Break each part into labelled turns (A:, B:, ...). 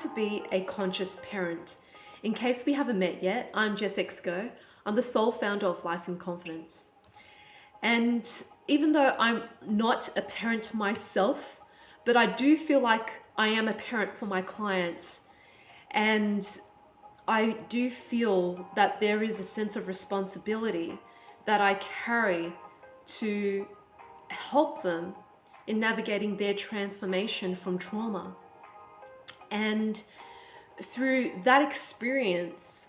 A: to be a conscious parent. In case we haven't met yet, I'm Jess X Goh. I'm the sole founder of Life in Confidence. And even though I'm not a parent myself, but I do feel like I am a parent for my clients. And I do feel that there is a sense of responsibility that I carry to help them in navigating their transformation from trauma. And through that experience,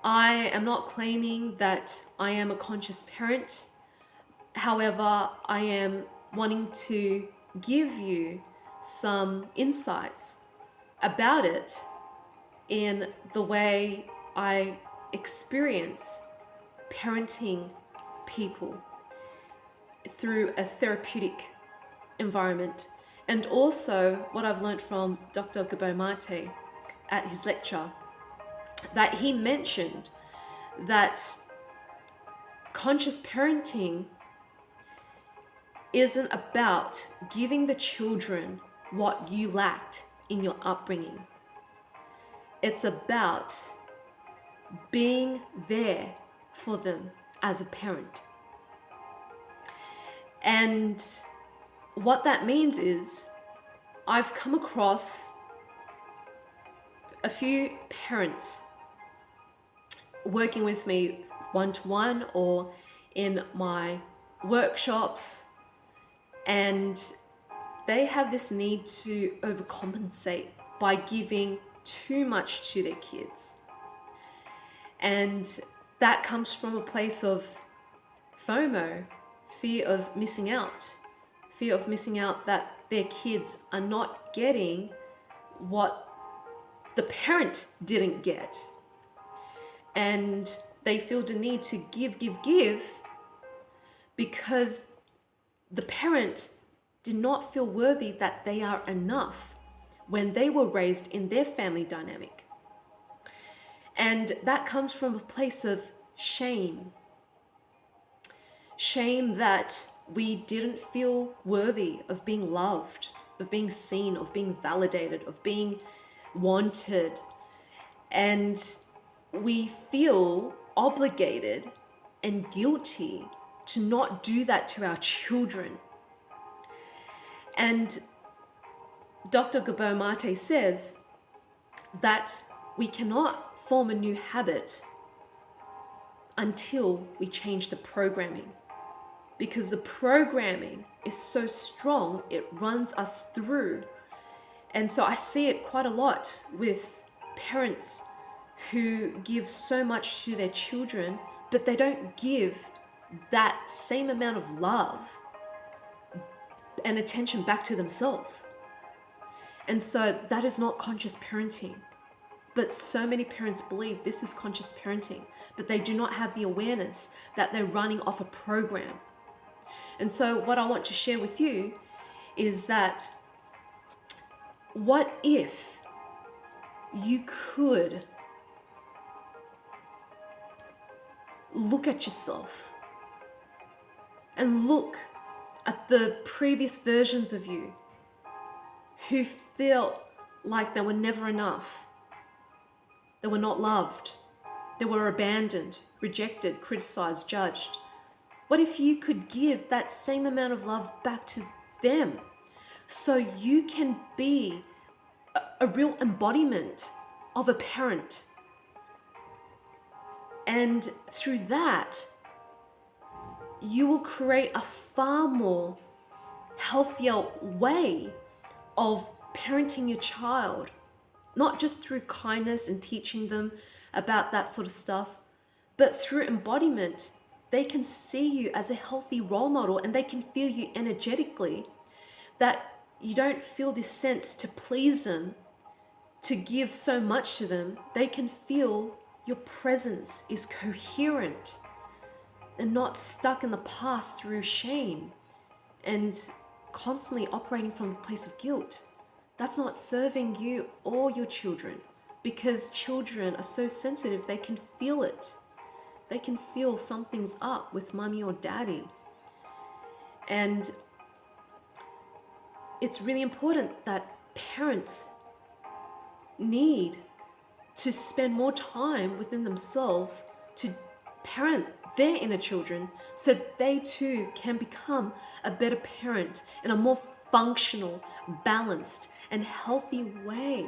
A: I am not claiming that I am a conscious parent. However, I am wanting to give you some insights about it in the way I experience parenting people through a therapeutic environment. And also what I've learned from Dr. Gabo Mate at his lecture, that he mentioned that conscious parenting isn't about giving the children what you lacked in your upbringing. It's about being there for them as a parent. And what that means is I've come across a few parents working with me one-to-one or in my workshops, and they have this need to overcompensate by giving too much to their kids. And that comes from a place of FOMO, fear of missing out that their kids are not getting what the parent didn't get. And they feel the need to give because the parent did not feel worthy that they are enough when they were raised in their family dynamic. And that comes from a place of shame. Shame that we didn't feel worthy of being loved, of being seen, of being validated, of being wanted. And we feel obligated and guilty to not do that to our children. And Dr. Gabo Mate says that we cannot form a new habit until we change the programming, because the programming is so strong, it runs us through. And so I see it quite a lot with parents who give so much to their children, but they don't give that same amount of love and attention back to themselves. And so that is not conscious parenting. But so many parents believe this is conscious parenting, but they do not have the awareness that they're running off a program. And so what I want to share with you is that what if you could look at yourself and look at the previous versions of you who felt like they were never enough, they were not loved, they were abandoned, rejected, criticized, judged. What if you could give that same amount of love back to them so you can be a real embodiment of a parent? And through that, you will create a far more healthier way of parenting your child, not just through kindness and teaching them about that sort of stuff, but through embodiment. They can see you as a healthy role model, and they can feel you energetically, that you don't feel this sense to please them, to give so much to them. They can feel your presence is coherent and not stuck in the past through shame and constantly operating from a place of guilt. That's not serving you or your children, because children are so sensitive, they can feel it. They can feel something's up with mommy or daddy. And it's really important that parents need to spend more time within themselves to parent their inner children so they too can become a better parent in a more functional, balanced, and healthy way.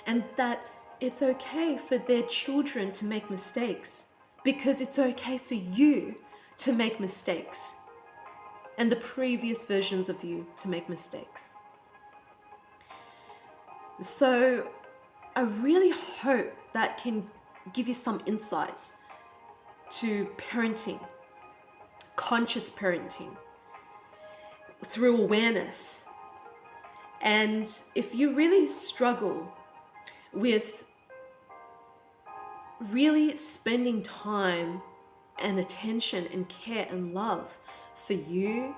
A: And that it's okay for their children to make mistakes because it's okay for you to make mistakes and the previous versions of you to make mistakes. So I really hope that can give you some insights to parenting, conscious parenting, through awareness. And if you really struggle with really spending time and attention and care and love for you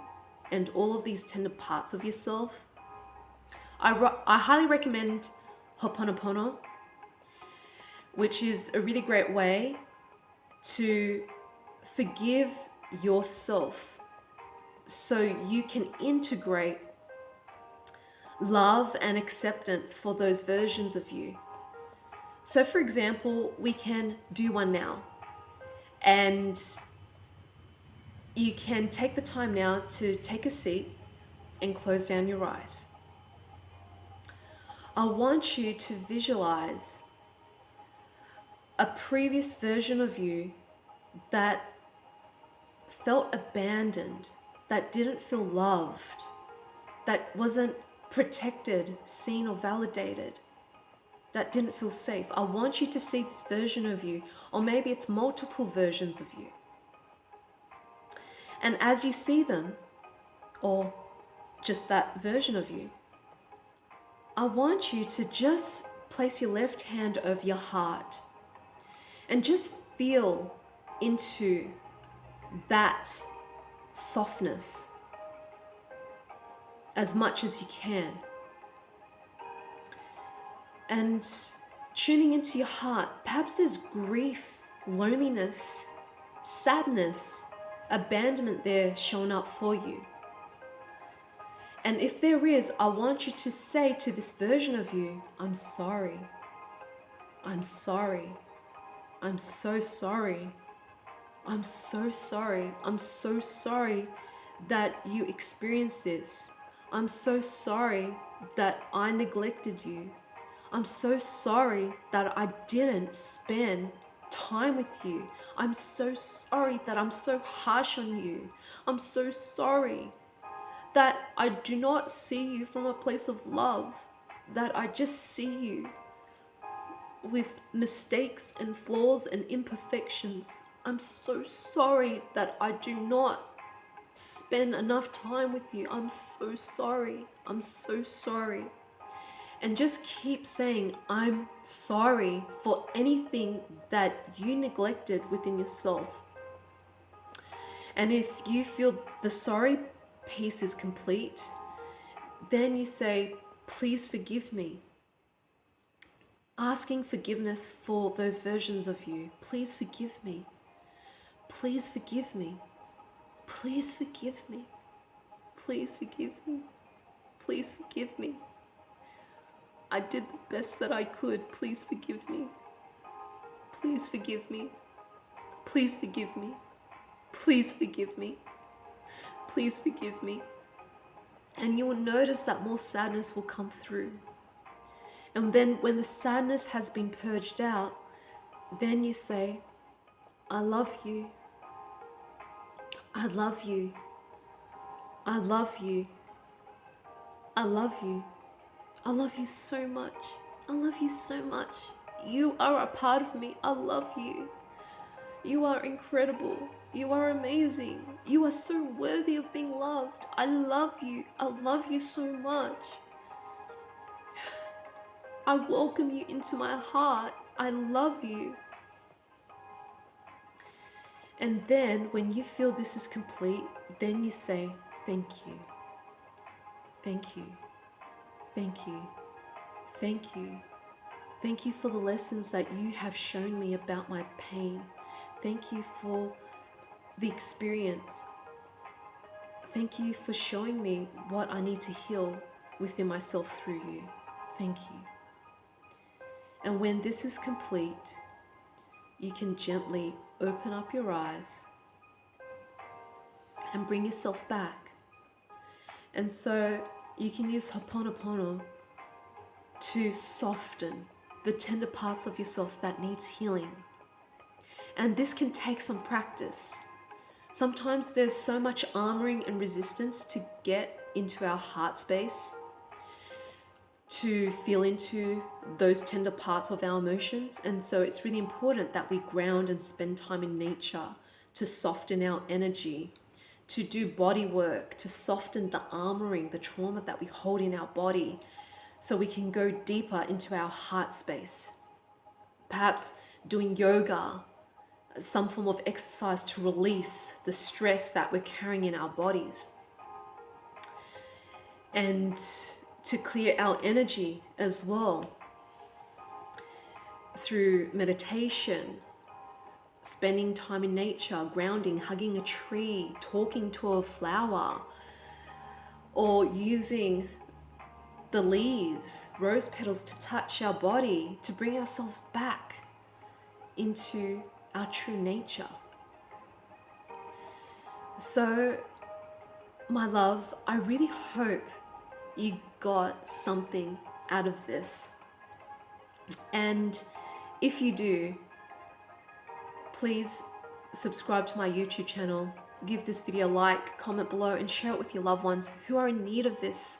A: and all of these tender parts of yourself, I highly recommend Ho'oponopono, which is a really great way to forgive yourself so you can integrate love and acceptance for those versions of you. So for example, we can do one now, and you can take the time now to take a seat and close down your eyes. I want you to visualize a previous version of you that felt abandoned, that didn't feel loved, that wasn't protected, seen, or validated, that didn't feel safe. I want you to see this version of you, or maybe it's multiple versions of you. And as you see them, or just that version of you, I want you to just place your left hand over your heart and just feel into that softness as much as you can. And tuning into your heart, perhaps there's grief, loneliness, sadness, abandonment there showing up for you. And if there is, I want you to say to this version of you, I'm sorry. I'm sorry. I'm so sorry. I'm so sorry. I'm so sorry that you experienced this. I'm so sorry that I neglected you. I'm so sorry that I didn't spend time with you. I'm so sorry that I'm so harsh on you. I'm so sorry that I do not see you from a place of love, that I just see you with mistakes and flaws and imperfections. I'm so sorry that I do not spend enough time with you. I'm so sorry. I'm so sorry. And just keep saying, I'm sorry for anything that you neglected within yourself. And if you feel the sorry piece is complete, then you say, please forgive me. Asking forgiveness for those versions of you. Please forgive me. Please forgive me. Please forgive me. Please forgive me. Please forgive me. I did the best that I could. Please forgive me. Please forgive me. Please forgive me. Please forgive me. Please forgive me. And you will notice that more sadness will come through. And then when the sadness has been purged out, then you say, I love you. I love you. I love you. I love you. I love you so much. I love you so much. You are a part of me. I love you. You are incredible. You are amazing. You are so worthy of being loved. I love you. I love you so much. I welcome you into my heart. I love you. And then when you feel this is complete, then you say, thank you. Thank you. Thank you. Thank you. Thank you for the lessons that you have shown me about my pain. Thank you for the experience. Thank you for showing me what I need to heal within myself through you. thank you. And when this is complete, you can gently open up your eyes and bring yourself back. And so you can use Ho'oponopono to soften the tender parts of yourself that needs healing. And this can take some practice. Sometimes there's so much armoring and resistance to get into our heart space, to feel into those tender parts of our emotions. And so it's really important that we ground and spend time in nature to soften our energy, to do body work, to soften the armoring, the trauma that we hold in our body, so we can go deeper into our heart space. Perhaps doing yoga, some form of exercise to release the stress that we're carrying in our bodies. And to clear our energy as well through meditation, spending time in nature, grounding, hugging a tree, talking to a flower, or using the leaves, rose petals to touch our body, to bring ourselves back into our true nature. So, my love, I really hope you got something out of this. And if you do, please subscribe to my YouTube channel, give this video a like, comment below, and share it with your loved ones who are in need of this,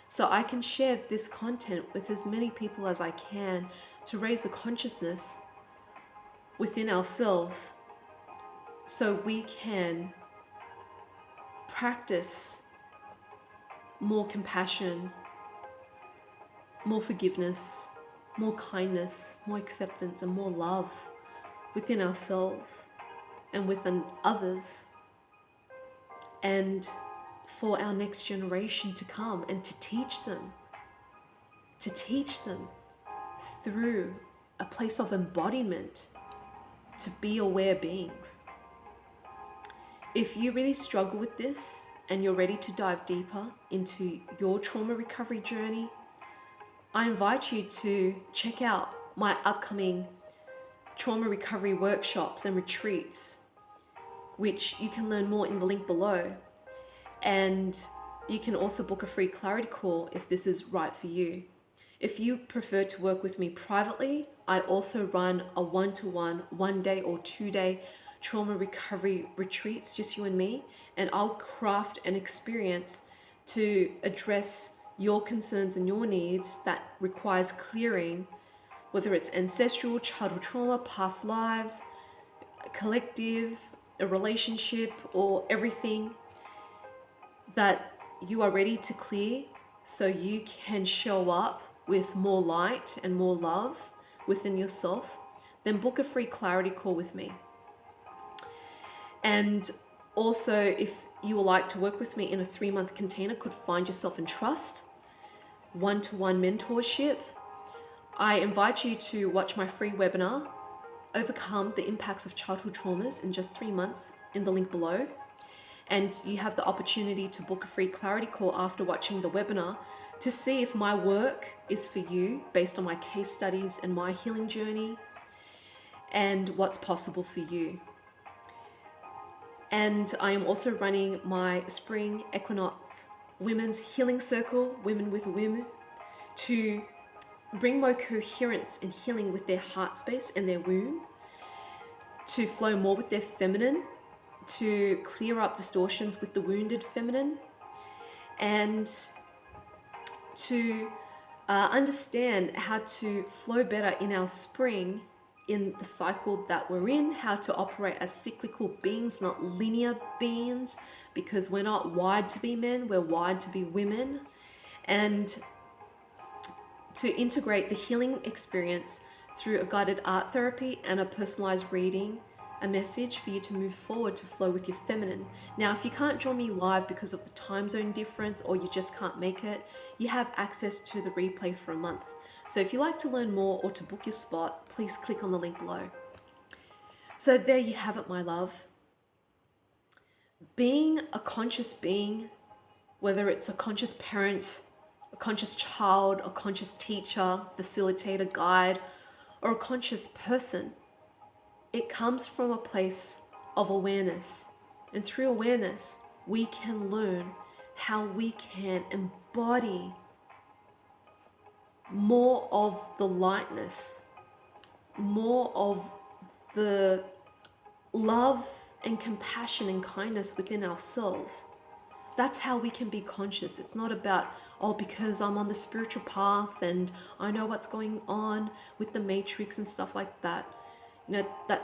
A: so I can share this content with as many people as I can to raise a consciousness within ourselves, so we can practice more compassion, more forgiveness, more kindness, more acceptance, and more love within ourselves and within others, and for our next generation to come, and to teach them through a place of embodiment, to be aware beings. If you really struggle with this and you're ready to dive deeper into your trauma recovery journey, I invite you to check out my upcoming trauma recovery workshops and retreats, which you can learn more in the link below. And you can also book a free clarity call if this is right for you. If you prefer to work with me privately, I also run a one-to-one, 1 day or 2 day trauma recovery retreats, just you and me, and I'll craft an experience to address your concerns and your needs that requires clearing, whether it's ancestral, childhood trauma, past lives, collective, a relationship, or everything that you are ready to clear, so you can show up with more light and more love within yourself, then book a free clarity call with me. And also, if you would like to work with me in a 3-month container called Find Yourself in Trust, one-to-one mentorship, I invite you to watch my free webinar, Overcome the Impacts of Childhood Traumas in Just 3 Months, in the link below. And you have the opportunity to book a free clarity call after watching the webinar to see if my work is for you based on my case studies and my healing journey and what's possible for you. And I am also running my Spring Equinox Women's Healing Circle, Women with Womb, to bring more coherence and healing with their heart space and their womb, to flow more with their feminine, to clear up distortions with the wounded feminine, and to understand how to flow better in our spring, in the cycle that we're in, how to operate as cyclical beings, not linear beings, because we're not wired to be men, we're wired to be women, and to integrate the healing experience through a guided art therapy and a personalized reading, a message for you to move forward to flow with your feminine. Now, if you can't join me live because of the time zone difference, or you just can't make it, you have access to the replay for a month. So if you'd like to learn more or to book your spot, please click on the link below. So there you have it, my love. Being a conscious being, whether it's a conscious parent, a conscious child, a conscious teacher, facilitator, guide, or a conscious person. It comes from a place of awareness. And through awareness, we can learn how we can embody more of the lightness, more of the love and compassion and kindness within ourselves. That's how we can be conscious. It's not about, oh, because I'm on the spiritual path and I know what's going on with the matrix and stuff like that. You know,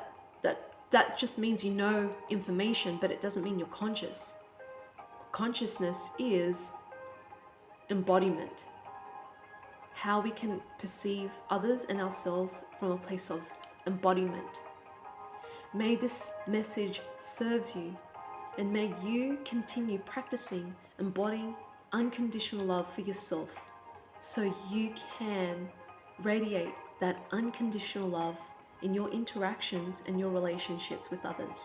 A: that just means you know information, but it doesn't mean you're conscious. Consciousness is embodiment. How we can perceive others and ourselves from a place of embodiment. May this message serve you, and may you continue practicing embodying unconditional love for yourself so you can radiate that unconditional love in your interactions and your relationships with others.